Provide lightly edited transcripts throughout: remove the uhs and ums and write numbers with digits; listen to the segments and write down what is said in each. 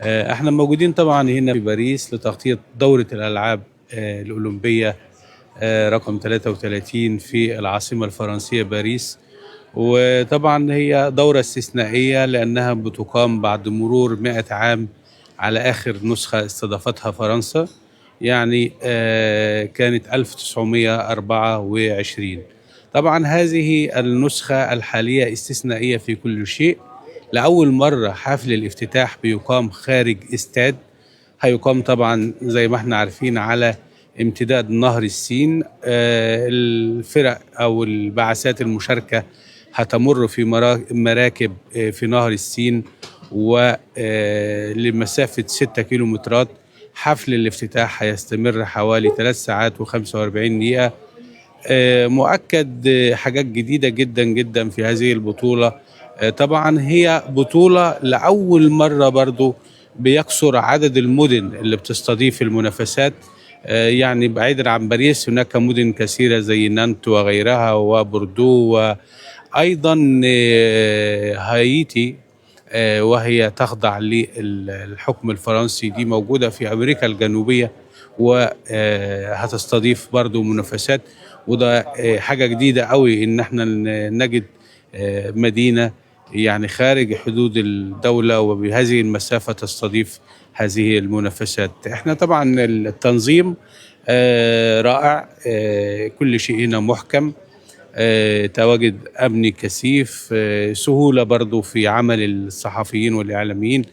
احنا موجودين طبعا هنا في باريس لتغطية دورة الألعاب الأولمبية رقم 33 في العاصمة الفرنسية باريس. وطبعا هي دورة استثنائية لأنها بتقام بعد مرور 100 عام على آخر نسخة استضافتها فرنسا، يعني كانت 1924. طبعا هذه النسخة الحالية استثنائية في كل شيء. لأول مرة حفل الافتتاح بيقام خارج استاد، هيقام طبعا زي ما احنا عارفين على امتداد نهر السين. الفرق أو البعثات المشاركة هتمر في مراكب في نهر السين ولمسافة 6 كيلومترات. حفل الافتتاح هيستمر حوالي 3 ساعات و45 دقيقة. مؤكد حاجات جديدة جدا جدا في هذه البطولة. طبعا هي بطولة لأول مرة برضو بيكثر عدد المدن اللي بتستضيف المنافسات. يعني بعيدا عن باريس هناك مدن كثيرة زي نانت وغيرها وبوردو، وأيضا هايتي وهي تخضع للحكم الفرنسي، دي موجودة في أمريكا الجنوبية وهتستضيف برضو منافسات. وده حاجة جديدة قوي إن احنا نجد مدينة يعني خارج حدود الدولة وبهذه المسافة تستضيف هذه المنافسات. احنا طبعا التنظيم رائع، كل شيء هنا محكم، تواجد أمني كثيف، سهولة برضو في عمل الصحفيين والإعلاميين.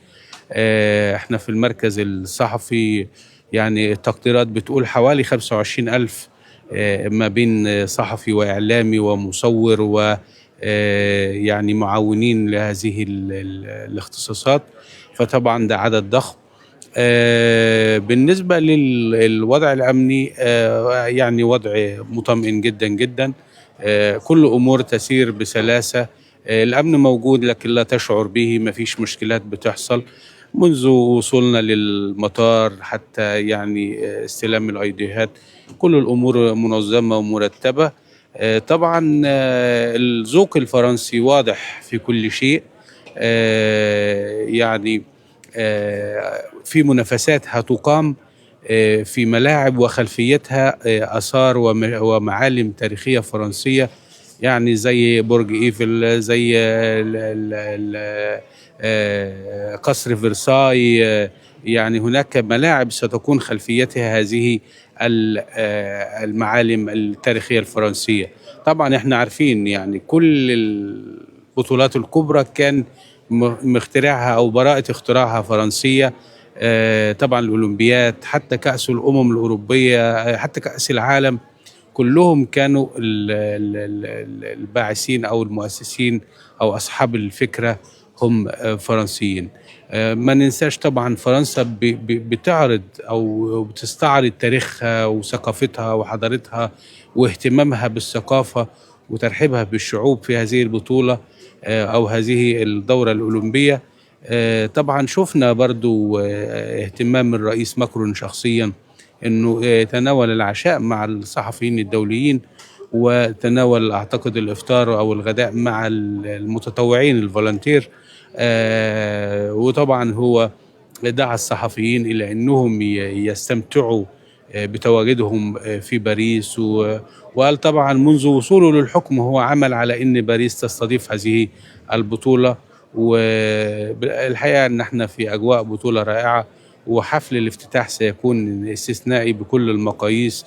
احنا في المركز الصحفي يعني التقديرات بتقول حوالي 25 ألف ما بين صحفي وإعلامي ومصور و يعني معاونين لهذه الاختصاصات، فطبعا ده عدد ضخم. بالنسبة للوضع الأمني يعني وضع مطمئن جدا جدا. كل أمور تسير بسلاسة. الأمن موجود لكن لا تشعر به، ما فيش مشكلات بتحصل منذ وصولنا للمطار حتى يعني استلام الأيديهات. كل الأمور منظمة ومرتبة. طبعا الذوق الفرنسي واضح في كل شيء. يعني في منافسات هتقام في ملاعب وخلفيتها آثار ومعالم تاريخية فرنسية، يعني زي برج إيفل، زي قصر فرساي. يعني هناك ملاعب ستكون خلفيتها هذه المعالم التاريخية الفرنسية. طبعا احنا عارفين يعني كل البطولات الكبرى كان مخترعها أو براءة اختراعها فرنسية. طبعا الأولمبياد، حتى كأس الأمم الأوروبية، حتى كأس العالم، كلهم كانوا الباعثين أو المؤسسين أو أصحاب الفكرة هم فرنسيين. ما ننساش طبعا فرنسا بتعرض أو بتستعرض تاريخها وثقافتها وحضارتها واهتمامها بالثقافة وترحيبها بالشعوب في هذه البطولة أو هذه الدورة الأولمبية. طبعا شفنا برضو اهتمام الرئيس ماكرون شخصيا انه يتناول العشاء مع الصحفيين الدوليين، وتناول اعتقد الافطار او الغداء مع المتطوعين الفولنتير. وطبعا هو دعا الصحفيين الى انهم يستمتعوا بتواجدهم في باريس. وقال طبعا منذ وصوله للحكم هو عمل على ان باريس تستضيف هذه البطولة. والحقيقة ان احنا في اجواء بطولة رائعة، وحفل الافتتاح سيكون استثنائي بكل المقاييس.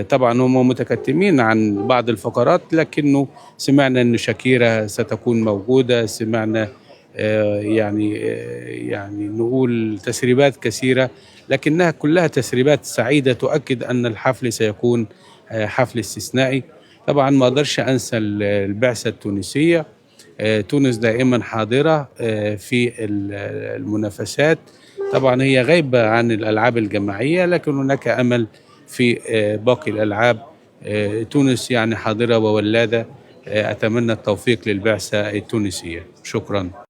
طبعا هم متكتمين عن بعض الفقرات، لكنه سمعنا ان شاكيرا ستكون موجودة، سمعنا يعني نقول تسريبات كثيرة، لكنها كلها تسريبات سعيدة تؤكد أن الحفل سيكون حفل استثنائي. طبعا ما أقدرش أنسى البعثة التونسية. تونس دائما حاضرة في المنافسات. طبعا هي غايبة عن الألعاب الجماعية، لكن هناك أمل في باقي الألعاب. تونس يعني حاضرة وولادة. أتمنى التوفيق للبعثة التونسية. شكرا.